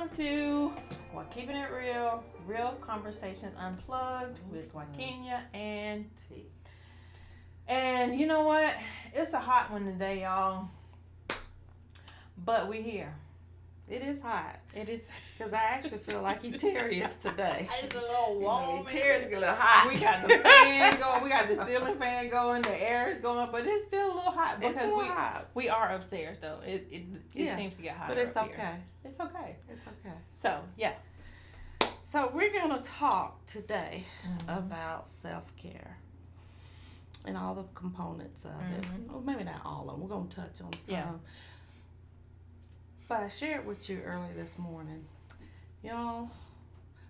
Welcome to Wa-Keepin It Real, Real Conversations Unplugged with Wa-Keepin and T. And you know what? It's a hot one today, y'all. But we here. It is hot. It is. Because I actually feel like Eterius today. It's a little warm. Eterius a little hot. We got the fan going. We got the ceiling fan going. The air is going. But it's still a little hot because we are upstairs, though. It seems to get hotter. But it's up okay. Here. It's okay. It's okay. So, yeah. So we're going to talk today about self-care and all the components of it. Well, maybe not all of them. We're going to touch on some. Yeah. But I shared with you earlier this morning, y'all,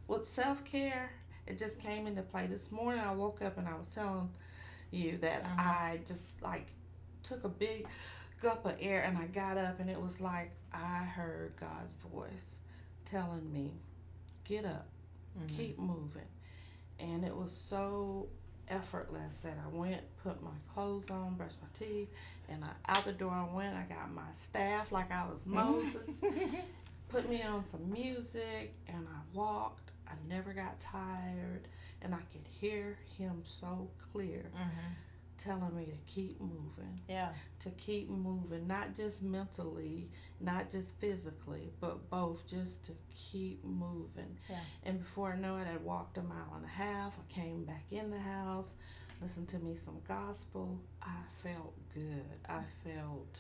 with self-care, it just came into play. This morning I woke up and I was telling you that I just took a big gulp of air and I got up and it was like I heard God's voice telling me, get up, keep moving. And it was so effortless that I went, put my clothes on, brushed my teeth, and out the door I went. I got my staff like I was Moses, put me on some music, and I walked. I never got tired, and I could hear him so clear telling me to keep moving. Yeah. To keep moving, not just mentally, not just physically, but both, just to keep moving. Yeah. And before I know it, I walked a mile and a half. I came back in the house, listened to me some gospel. I felt good. I felt,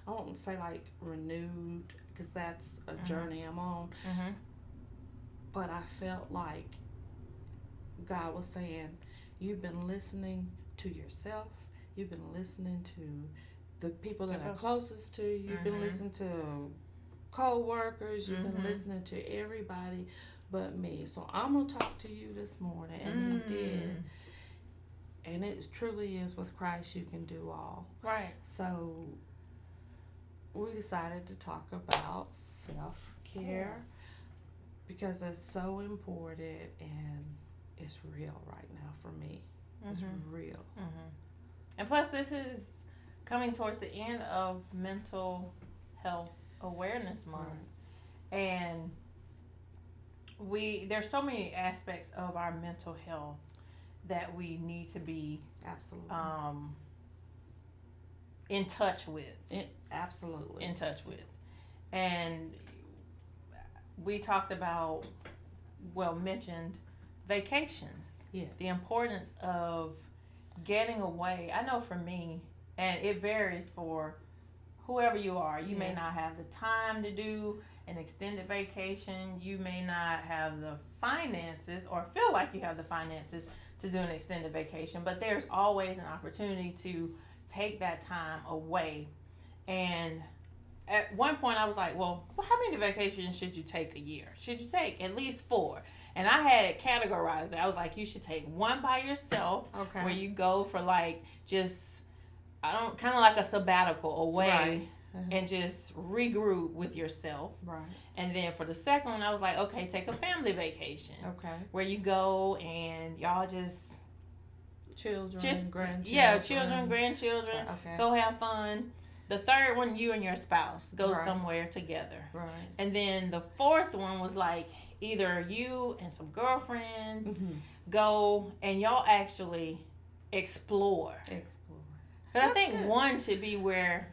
I won't say like renewed, because that's a journey I'm on. But I felt like God was saying, you've been listening to yourself. You've been listening to the people that are closest to you. You've been listening to co-workers. You've been listening to everybody but me. So I'm going to talk to you this morning. And he did. And it truly is, with Christ you can do all. Right. So we decided to talk about self-care because it's so important and it's real right now for me. It's real. And plus, this is coming towards the end of Mental Health Awareness Month. And there's so many aspects of our mental health that we need to be in touch with. Absolutely. In touch with. And we talked about, mentioned vacations. Yes. The importance of getting away. I know for me, and it varies for whoever you are. You may not have the time to do an extended vacation. You may not have the finances or feel like you have the finances to do an extended vacation. But there's always an opportunity to take that time away. And at one point I was like, well, how many vacations should you take a year? Should you take at least 4? And I had it categorized. I was like, you should take one by yourself, where you go for kind of like a sabbatical away, and just regroup with yourself. Right. And then for the second one, I was like, okay, take a family vacation. Okay. Where you go and y'all just grandchildren. Yeah, children, grandchildren. Okay. Go have fun. The third one, you and your spouse go somewhere together. Right. And then the fourth one was like, either you and some girlfriends go and y'all actually explore. But I think one should be where,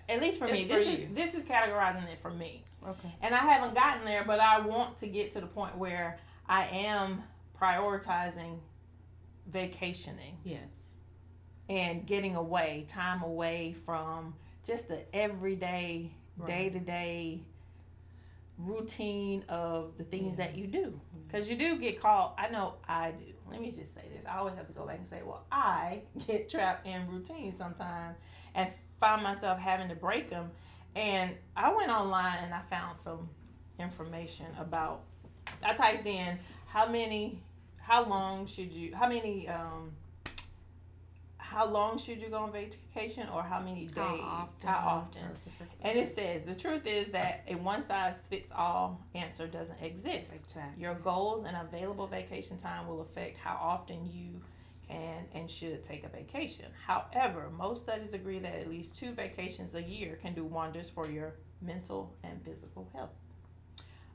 at least for me, this is categorizing it for me. Okay. And I haven't gotten there, but I want to get to the point where I am prioritizing vacationing. Yes. And getting away, time away from just the everyday, day-to-day routine of the things that you do. Because you do get caught. I know I do. Let me just say this. I always have to go back and say, well, I get trapped in routine sometimes and find myself having to break them. And I went online and I found some information about, I typed in how long should you go on vacation, or how many days, how often. And it says, the truth is that a one-size-fits-all answer doesn't exist. Exactly. Your goals and available vacation time will affect how often you can and should take a vacation. However, most studies agree that at least 2 vacations a year can do wonders for your mental and physical health.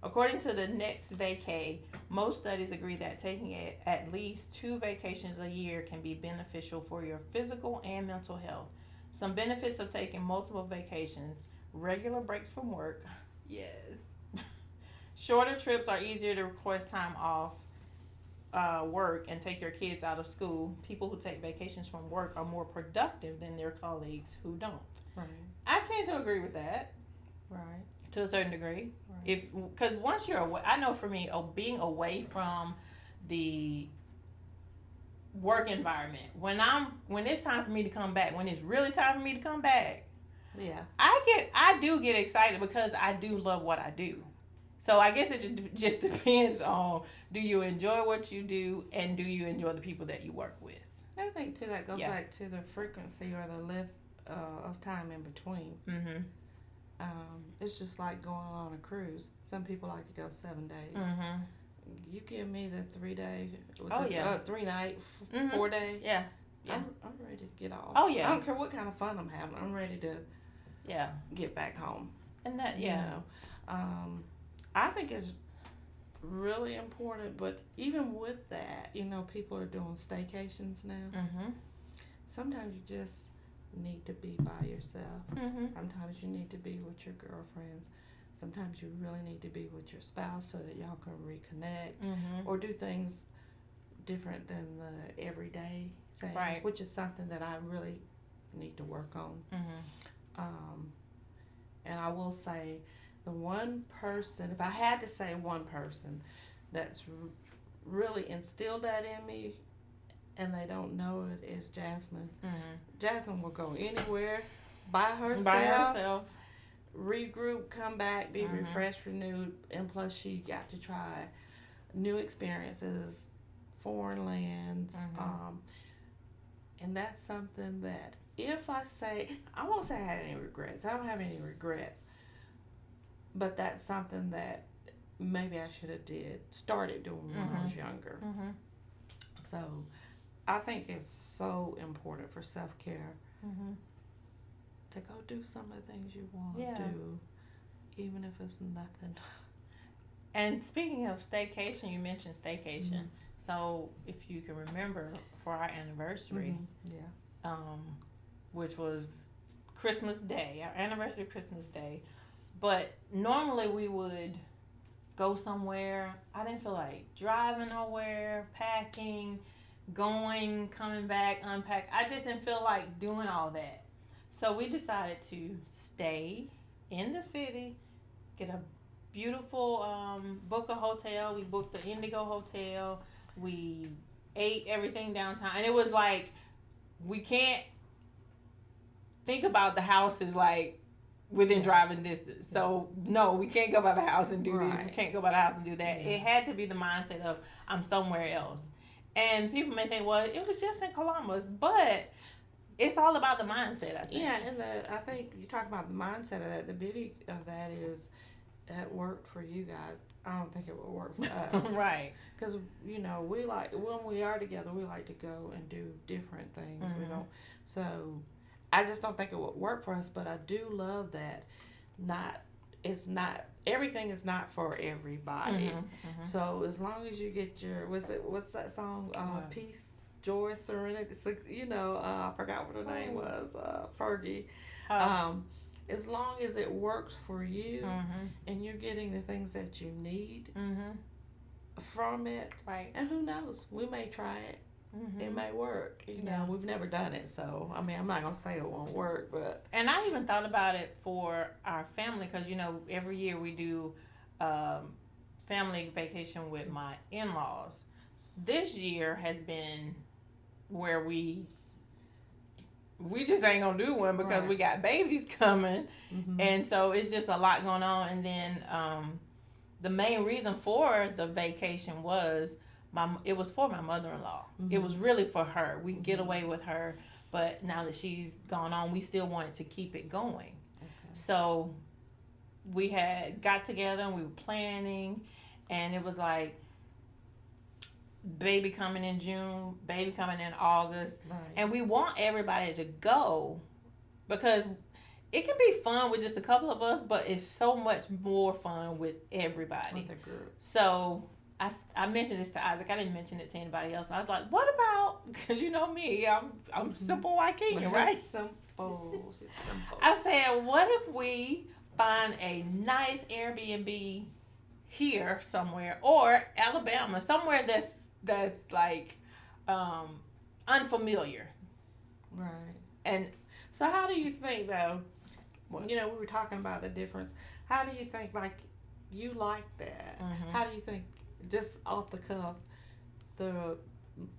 According to the Next Vacay, most studies agree that taking at least 2 vacations a year can be beneficial for your physical and mental health. Some benefits of taking multiple vacations: regular breaks from work. Yes. Shorter trips are easier to request time off work and take your kids out of school. People who take vacations from work are more productive than their colleagues who don't. Right. I tend to agree with that. Right. To a certain degree. Right. Because once you're away, I know for me, being away from the work environment, when it's time for me to come back, when it's really time for me to come back, yeah, I do get excited because I do love what I do. So I guess it just depends on, do you enjoy what you do, and do you enjoy the people that you work with? I think too that goes back to the frequency or the length of time in between. Mm-hmm. It's just like going on a cruise. Some people like to go 7 days. Mm-hmm. You give me the 3 day, 3 night, 4 day. Yeah. I'm ready to get off. Oh yeah. I don't care what kind of fun I'm having. I'm ready to get back home. And that you know, I think it's really important. But even with that, people are doing staycations now. Mm-hmm. Sometimes you just need to be by yourself. Mm-hmm. Sometimes you need to be with your girlfriends. Sometimes you really need to be with your spouse so that y'all can reconnect or do things different than the everyday things, which is something that I really need to work on. And I will say, the one person, if I had to say one person that's really instilled that in me, and they don't know it, is Jasmine. Jasmine will go anywhere by herself, regroup, come back, be refreshed, renewed, and plus she got to try new experiences, foreign lands, and that's something that, if I won't say I had any regrets. I don't have any regrets, but that's something that maybe I should have started doing when I was younger. So I think it's so important for self-care to go do some of the things you want to do, even if it's nothing. And speaking of staycation, you mentioned staycation. So if you can remember, for our anniversary, which was Christmas Day, our anniversary Christmas Day, but normally we would go somewhere. I didn't feel like driving nowhere, packing, going, coming back, unpack. I just didn't feel like doing all that. So we decided to stay in the city, get a beautiful book a hotel. We booked the Indigo Hotel. We ate everything downtown. And it was like, we can't think about the houses like within driving distance. So no, we can't go by the house and do this. We can't go by the house and do that. It had to be the mindset of, I'm somewhere else. And people may think, well, it was just in Columbus, but it's all about the mindset, I think. Yeah, and I think you talk about the mindset of that. The beauty of that is that worked for you guys. I don't think it would work for us. Right. Because, we like, when we are together, we like to go and do different things. We don't. So I just don't think it would work for us, but I do love that everything is not for everybody. So as long as you get your, what's that song? Peace, joy, serenity. I forgot what her name was. Fergie. As long as it works for you and you're getting the things that you need from it, right? And who knows? We may try it. It may work. We've never done it, so I'm not gonna say it won't work, but. And I even thought about it for our family, because every year we do family vacation with my in-laws. This year has been where we just ain't gonna do one because we got babies coming, and so it's just a lot going on. And then the main reason for the vacation was it was for my mother-in-law. It was really for her. We can get away with her, but now that she's gone on, we still wanted to keep it going. So we had got together and we were planning, and it was like, baby coming in June, baby coming in August, and we want everybody to go, because it can be fun with just a couple of us, but it's so much more fun with everybody. With a group. So I mentioned this to Isaac. I didn't mention it to anybody else. I was like, what about, because you know me, I'm simple Wa-Keepin, right? Simple. I said, what if we find a nice Airbnb here somewhere, or Alabama, somewhere that's like unfamiliar. Right. And so how do you think, though, we were talking about the difference. How do you think, like, you like that? Mm-hmm. How do you think, just off the cuff, the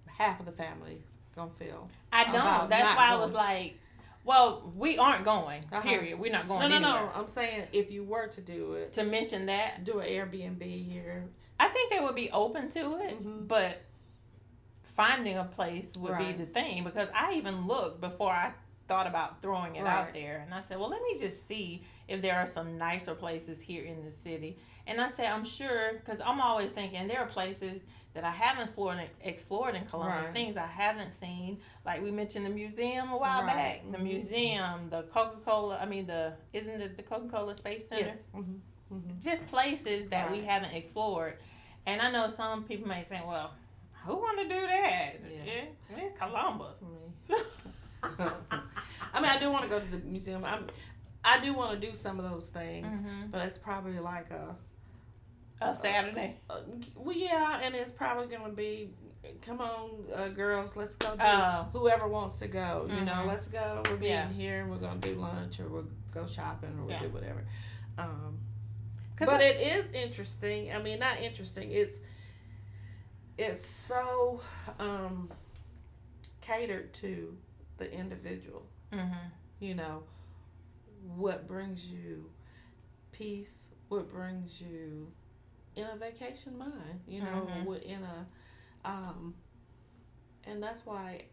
half of the family's going to feel? I don't. That's why I was like, well, we aren't going, period. We're not going anywhere. No. I'm saying if you were to do it. To mention that. Do an Airbnb here. I think they would be open to it, but finding a place would be the thing, because I even looked before I thought about throwing it out there, and I said, well, let me just see if there are some nicer places here in the city. And I said, I'm sure, because I'm always thinking there are places that I haven't explored in Columbus, things I haven't seen, like we mentioned the museum a while back, the museum, the Coca-Cola, isn't it the Coca-Cola Space Center? Yes. Just places that we haven't explored. And I know some people may say, well, who want to do that? Yeah, Columbus. I do want to go to the museum. I do want to do some of those things, but it's probably like a Saturday. Well, yeah, and it's probably going to be, come on, girls, let's go do whoever wants to go. You know, let's go. We're being here, and we're going to do lunch, or we'll go shopping, or we'll do whatever. But it is interesting. I mean, not interesting. It's so catered to the individual. You know, what brings you peace, what brings you in a vacation mind, you know, in a and that's why,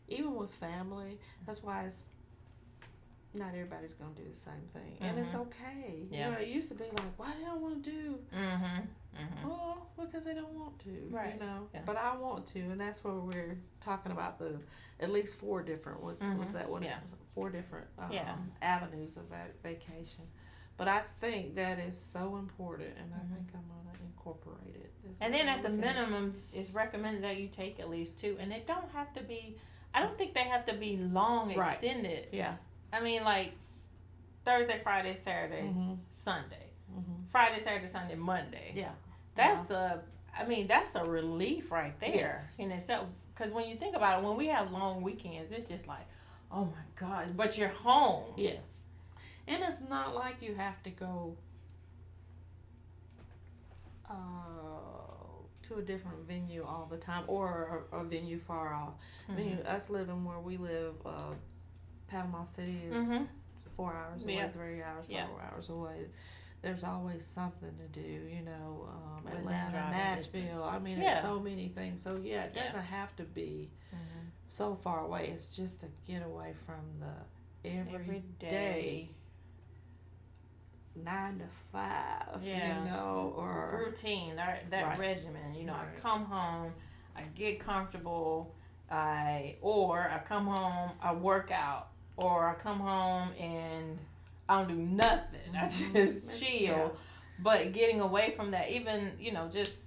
even with family, that's why it's not everybody's gonna do the same thing, and it's okay. You know, it used to be like, why do I want to do? Well, because they don't want to, you know. But I want to, and that's where we're talking about the at least 4 different was that what it was? 4 different avenues of vacation. But I think that is so important, and I think I'm gonna incorporate it. And then at the minimum, it's recommended that you take at least 2, and they don't have to be. I don't think they have to be long extended. Yeah. I mean, like Thursday, Friday, Saturday, Sunday. Friday, Saturday, Sunday, Monday. Yeah. That's that's a relief right there in itself. Because when you think about it, when we have long weekends, it's just like, oh my gosh, but you're home. Yes. And it's not like you have to go to a different venue all the time, or a venue far off. I mean, us living where we live, Panama City is 4 hours away, 3 hours, 4 hours away. There's always something to do, you know. Atlanta, Nashville. Distance. I mean, there's so many things. So it doesn't have to be so far away. It's just to get away from the every day 9 to 5, you know, or routine, that regimen. You know, I come home, I get comfortable, I come home, I work out, or I come home and I don't do nothing. I just chill. Yeah. But getting away from that, even, you know, just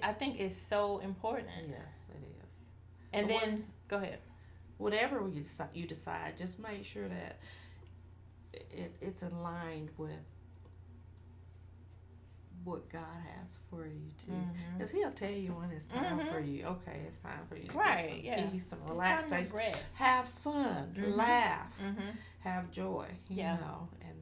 I think it's so important. Yes, it is. And then go ahead. Whatever you decide, just make sure that it's aligned with what God has for you too, because He'll tell you when it's time for you. Okay, it's time for you to get some peace, some relaxation, have fun, laugh, have joy. You know, and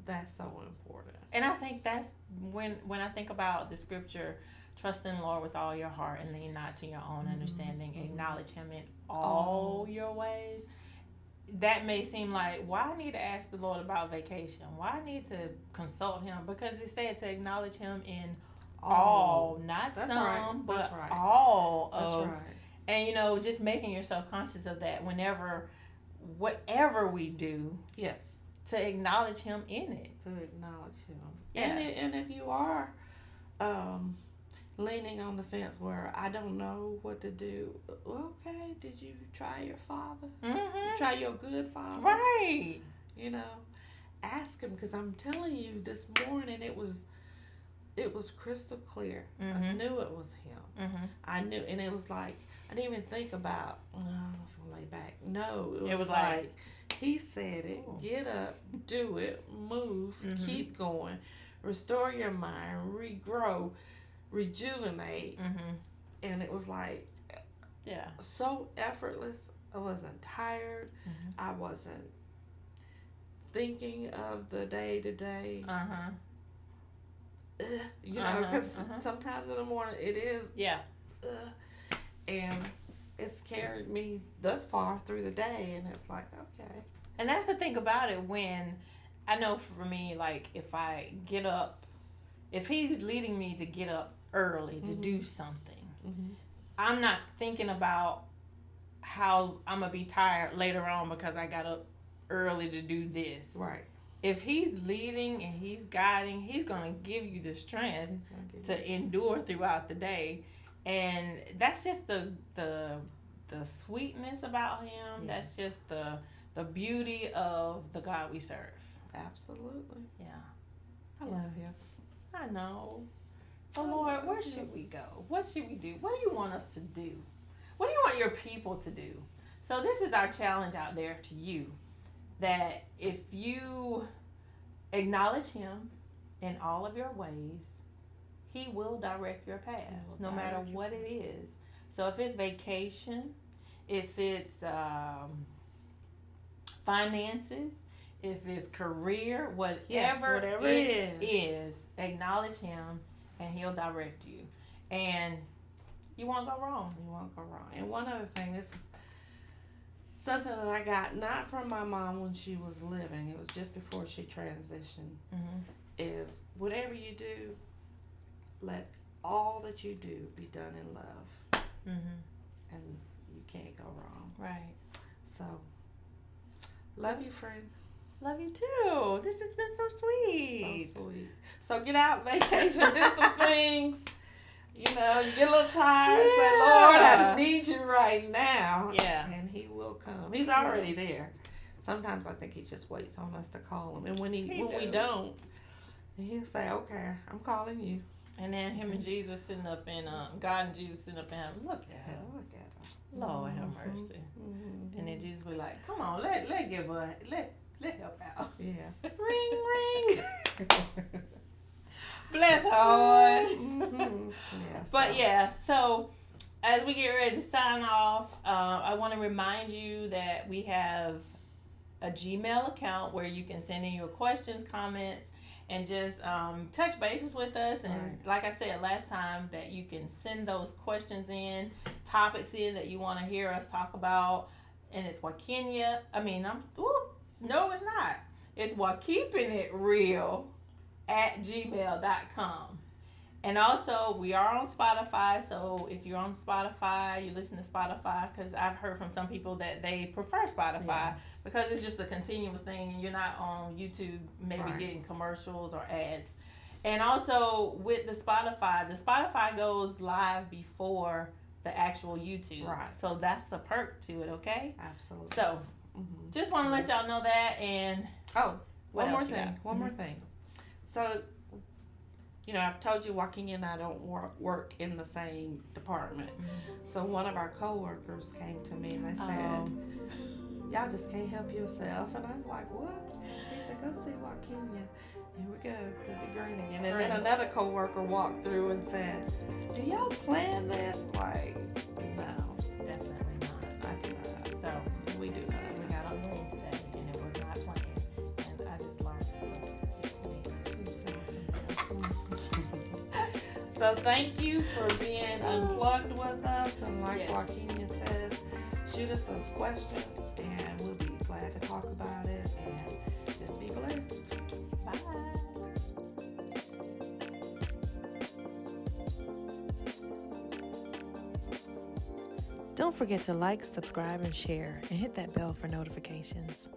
that's so important. And I think that's when I think about the scripture, trust in the Lord with all your heart and lean not to your own understanding. Acknowledge Him in all your ways. That may seem like, why I need to ask the Lord about vacation? Why I need to consult Him? Because it said to acknowledge Him in all, not that's some, but right. all that's of. Right. And, you know, just making yourself conscious of that whatever we do. Yes. To acknowledge Him in it. To acknowledge Him. Yeah. And if you are leaning on the fence where I don't know what to do. Okay, did you try your father? Mm-hmm. Try your good father? Right. You know, ask him, because I'm telling you, this morning it was crystal clear. Mm-hmm. I knew it was him. Mm-hmm. I knew, and it was like, I didn't even think about, I was going to lay back. No, it was like he said it. Ooh. Get up, do it, move, mm-hmm. keep going, restore your mind, regrow, rejuvenate. Mm-hmm. And it was like, so effortless. I wasn't tired. Mm-hmm. I wasn't thinking of the day to day. You know, because sometimes in the morning it is. Yeah. And it's carried me thus far through the day, and it's like, okay. And that's the thing about it. When I know for me, like, if I get up, if he's leading me to get up early to do something, I'm not thinking about how I'm going to be tired later on because I got up early to do this. Right. If he's leading and he's guiding, he's going to give you the strength to endure throughout the day. And that's just the sweetness about him. Yeah. That's just the beauty of the God we serve. Absolutely. Yeah. I love him. I know. So, Lord, where should we go? What should we do? What do you want us to do? What do you want your people to do? So this is our challenge out there to you, that if you acknowledge him in all of your ways, he will direct your path, no matter what it is. So if it's vacation, if it's finances, if it's career, whatever it is, acknowledge him and he'll direct you. And you won't go wrong. You won't go wrong. And one other thing, this is something that I got not from my mom when she was living. It was just before she transitioned. Is whatever you do, let all that you do be done in love. And you can't go wrong. Right. So, love you, friend. Love you too. This has been so sweet. So sweet. So get out vacation, do some things. You know, you get a little tired. Yeah. Say, Lord, I need you right now. Yeah. And he will come. He's already there. Sometimes I think he just waits on us to call him. And when we don't, he'll say, okay, I'm calling you. And then him and Jesus sitting up in, God and Jesus sitting up in heaven. Look at him. Look at him. Lord have mercy. And then Jesus be like, come on, let help out. Yeah. Ring. Bless her heart. But so as we get ready to sign off, I want to remind you that we have a Gmail account where you can send in your questions, comments, and just touch bases with us. And like I said last time, that you can send those questions in, topics in that you want to hear us talk about. And it's Wa-Kenya. No, it's not. It's Wa-Keepin it real @gmail.com. And also, we are on Spotify. So if you're on Spotify, you listen to Spotify, because I've heard from some people that they prefer Spotify because it's just a continuous thing and you're not on YouTube maybe getting commercials or ads. And also with the Spotify goes live before the actual YouTube. Right. So that's a perk to it, okay? Absolutely. So just want to let y'all know that. And one more thing. So, you know, I've told you Wa-Kenya and I don't work in the same department. So one of our coworkers came to me and they said, y'all just can't help yourself. And I was like, what? He said, go see Wa-Kenya. Here we go. It'll be green again. And then another coworker walked through and said, do y'all plan this? Like, no, definitely not. I do not. So we do not. We got a room today and it was not planned. And I just learned So thank you for being unplugged with us. And like Wa-Kenya says, shoot us those questions and we'll be glad to talk about it. And just be blessed. Bye. Don't forget to like, subscribe, and share, and hit that bell for notifications.